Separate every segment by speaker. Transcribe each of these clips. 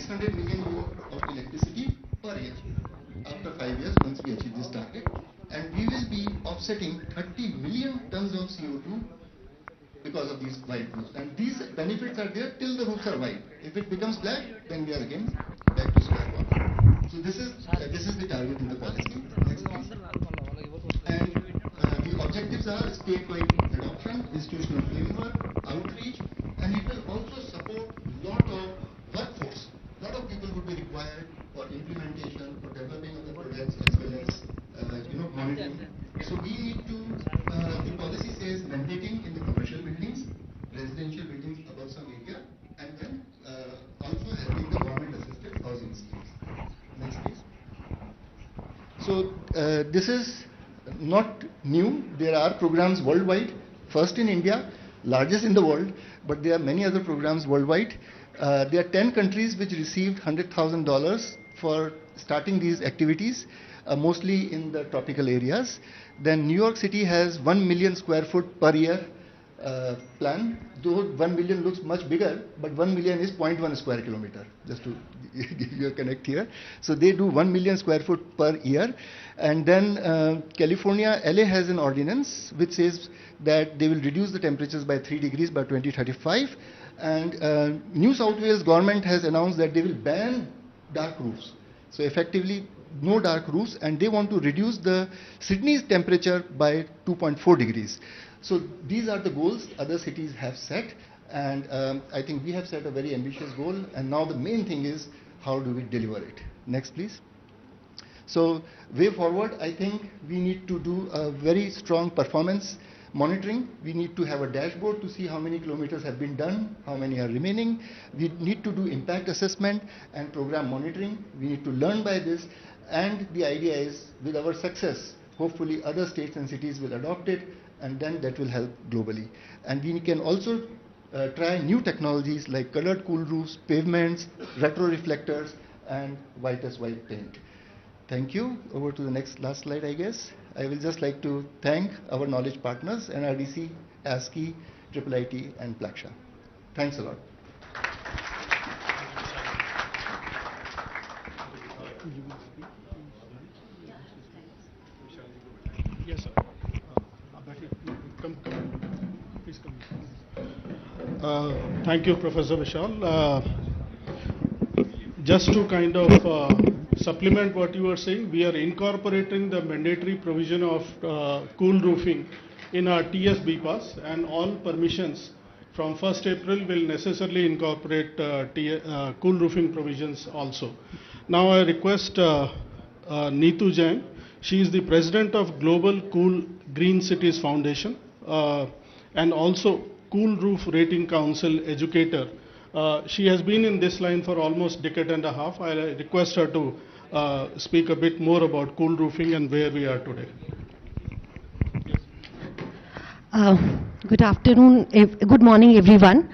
Speaker 1: 600 million euro of electricity per year after 5 years once we achieve this target. And we will be offsetting 30 million tons of CO2 because of these white roofs. And these benefits are there till the roofs are white. If it becomes black, then we are again back to square one. So this is the target in the policy. Next, please. And the objectives are statewide adoption, institutional framework, outreach, and it will also support lot of workforce. Lot of people would be required for implementation, for developing of the projects as well as monitoring. So we need to, the policy says mandating in the commercial buildings, residential buildings above some area, and then also having the government assisted housing schemes. Next please. So this is not new. There are programs worldwide, first in India, largest in the world, but there are many other programs worldwide. There are 10 countries which received $100,000 for starting these activities, mostly in the tropical areas. Then New York City has 1 million square foot per year plan. Though 1 million looks much bigger, but 1 million is 0.1 square kilometer, just to give you a connect here. So they do 1 million square foot per year. And then California, LA has an ordinance which says that they will reduce the temperatures by 3 degrees by 2035. And New South Wales government has announced that they will ban dark roofs. So effectively, no dark roofs, and they want to reduce the Sydney's temperature by 2.4 degrees. So these are the goals other cities have set, and I think we have set a very ambitious goal, and now the main thing is how do we deliver it. Next, please. So way forward, I think we need to do a very strong performance monitoring. We need to have a dashboard to see how many kilometers have been done, how many are remaining. We need to do impact assessment and program monitoring. We need to learn by this. And the idea is, with our success, hopefully other states and cities will adopt it, and then that will help globally. And we can also try new technologies like colored cool roofs, pavements, retro reflectors, and white as white paint. Thank you. Over to the last slide, I guess. I will just like to thank our knowledge partners, NRDC, ASCII, IIIT, and Plaksha. Thanks a lot.
Speaker 2: Yes, sir. Come. Please come. Thank you, Professor Vishal. Just to kind of supplement what you were saying, we are incorporating the mandatory provision of cool roofing in our TSB pass, and all permissions from 1st April will necessarily incorporate cool roofing provisions also. Now I request Neetu Jain. She is the president of Global Cool Green Cities Foundation and also Cool Roof Rating Council educator. She has been in this line for almost a decade and a half. I request her to speak a bit more about cool roofing and where we are today.
Speaker 3: Good afternoon, good morning everyone.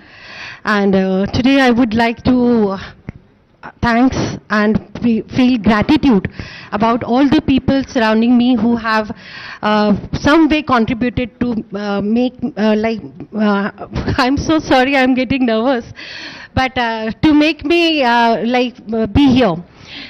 Speaker 3: And today I would like to thanks and feel gratitude about all the people surrounding me who have some way contributed to make I'm so sorry, I'm getting nervous, but to make me be here.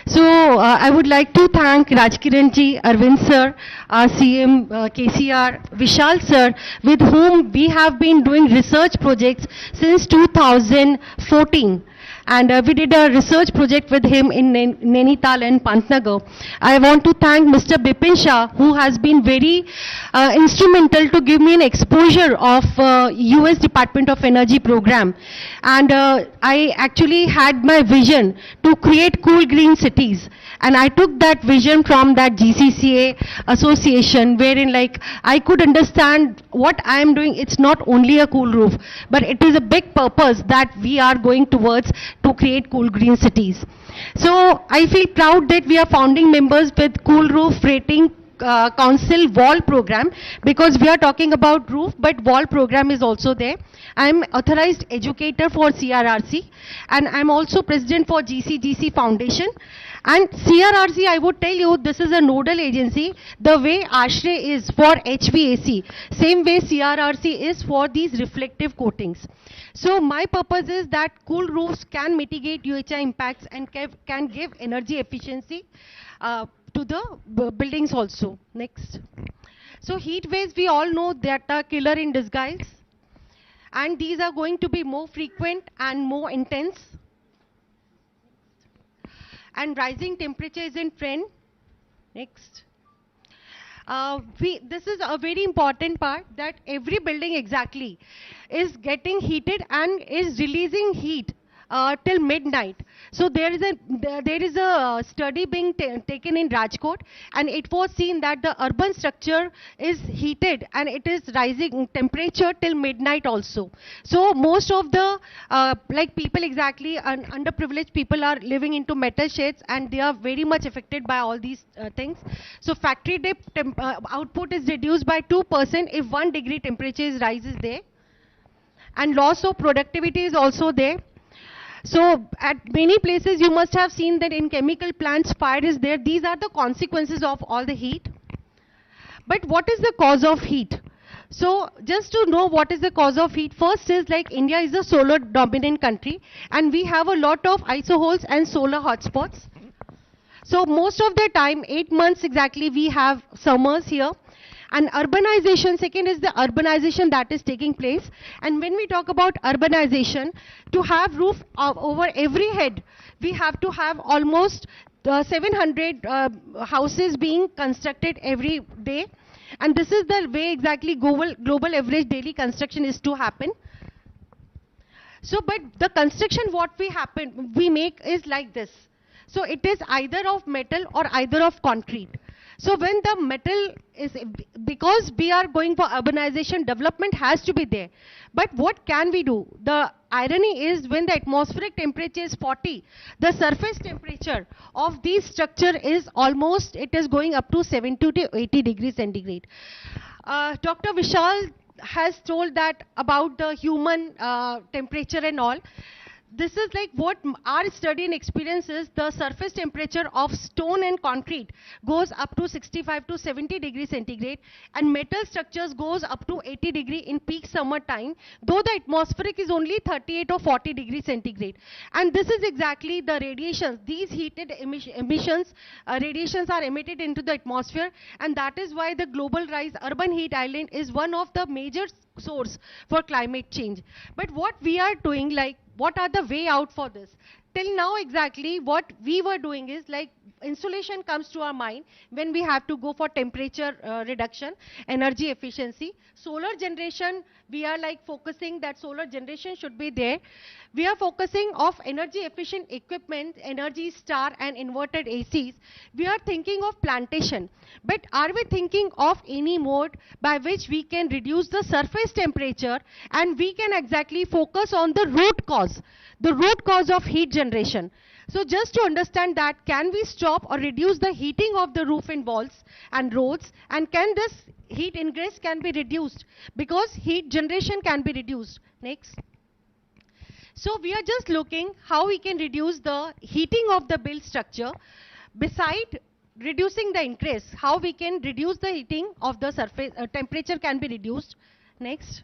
Speaker 3: So I would like to thank Rajkiran ji, Arvind sir, our CM KCR, Vishal sir, with whom we have been doing research projects since 2014. And we did a research project with him in Nainital and Pantnagar. I want to thank Mr. Bipin Shah, who has been very instrumental to give me an exposure of US Department of Energy program. And I actually had my vision to create cool green cities. And I took that vision from that GCCA association, wherein I could understand what I am doing. It's not only a cool roof, but it is a big purpose that we are going towards to create cool green cities. So I feel proud that we are founding members with Cool Roof Rating Council wall program, because we are talking about roof, but wall program is also there. I'm authorized educator for CRRC, and I'm also president for GCGC Foundation. And CRRC, I would tell you, this is a nodal agency. The way ASHRAE is for HVAC, same way CRRC is for these reflective coatings. So my purpose is that cool roofs can mitigate UHI impacts and can give energy efficiency to the buildings also. Next. So heat waves, we all know that are killer in disguise, and these are going to be more frequent and more intense. And rising temperature is in trend. Next. This is a very important part, that every building exactly is getting heated and is releasing heat till midnight. So there is a study being taken in Rajkot, and it was seen that the urban structure is heated and it is rising temperature till midnight also. So most of the like people exactly, underprivileged people are living into metal sheds, and they are very much affected by all these things. So factory output is reduced by 2% if 1 degree temperature rises there, and loss of productivity is also there. So at many places you must have seen that in chemical plants fire is there. These are the consequences of all the heat. But what is the cause of heat? So just to know what is the cause of heat, first is like India is a solar dominant country, and we have a lot of isoholes and solar hotspots. So most of the time, 8 months exactly, we have summers here. And urbanization, second is the urbanization that is taking place. And when we talk about urbanization, to have roof over every head, we have to have almost 700 houses being constructed every day. And this is the way exactly global average daily construction is to happen. So, but the construction what we make is like this. So it is either of metal or either of concrete. So when the metal is, because we are going for urbanization, development has to be there. But what can we do? The irony is when the atmospheric temperature is 40, the surface temperature of this structure is almost, it is going up to 70 to 80 degrees centigrade. Dr. Vishal has told that about the human temperature and all. This is like what our study and experience is. The surface temperature of stone and concrete goes up to 65 to 70 degrees centigrade, and metal structures goes up to 80 degree in peak summer time, though the atmospheric is only 38 or 40 degrees centigrade. And this is exactly the radiations. These heated emissions, radiations are emitted into the atmosphere, and that is why the global rise urban heat island is one of the major source for climate change. But what we are doing, like what are the way out for this? Till now exactly what we were doing is like insulation comes to our mind when we have to go for temperature reduction, energy efficiency. Solar generation, we are like focusing that solar generation should be there. We are focusing of energy efficient equipment, Energy Star and inverted ACs. We are thinking of plantation. But are we thinking of any mode by which we can reduce the surface temperature and we can exactly focus on the root cause of heat generation? So just to understand that, can we stop or reduce the heating of the roof and walls and roads, and can this heat ingress can be reduced because heat generation can be reduced? Next. So we are just looking how we can reduce the heating of the build structure. Beside reducing the ingress, how we can reduce the heating of the surface, temperature can be reduced. Next.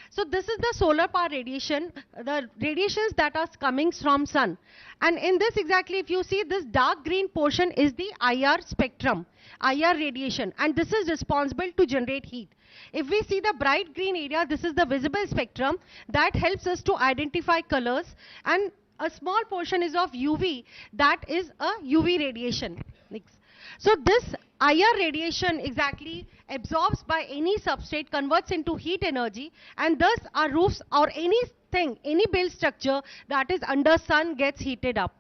Speaker 3: So this is the solar power radiation, the radiations that are coming from sun. And in this exactly, if you see this dark green portion is the IR spectrum, IR radiation, and this is responsible to generate heat. If we see the bright green area, this is the visible spectrum that helps us to identify colors, and a small portion is of UV, that is a UV radiation. Next. So this IR radiation exactly absorbs by any substrate, converts into heat energy, and thus our roofs or anything, any build structure that is under sun gets heated up.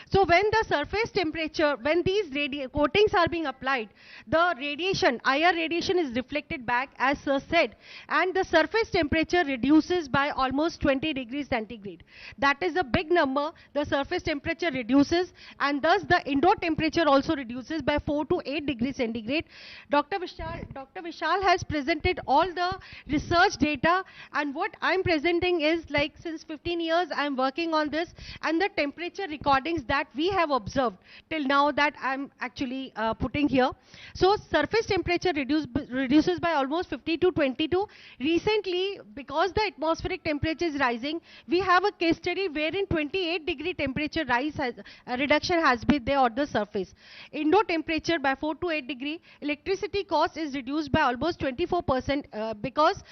Speaker 3: So when the surface temperature, when these coatings are being applied, the radiation, IR radiation is reflected back as Sir said, and the surface temperature reduces by almost 20 degrees centigrade. That is a big number. The surface temperature reduces, and thus the indoor temperature also reduces by 4 to 8 degrees centigrade. Dr. Vishal has presented all the research data, and what I'm presenting is like since 15 years I'm working on this, and the temperature recordings that we have observed till now that I'm actually putting here. So surface temperature reduces by almost 50 to 22. Recently, because the atmospheric temperature is rising, we have a case study wherein 28-degree temperature reduction has been there on the surface. Indoor temperature by 4 to 8 degree. Electricity cost is reduced by almost 24% because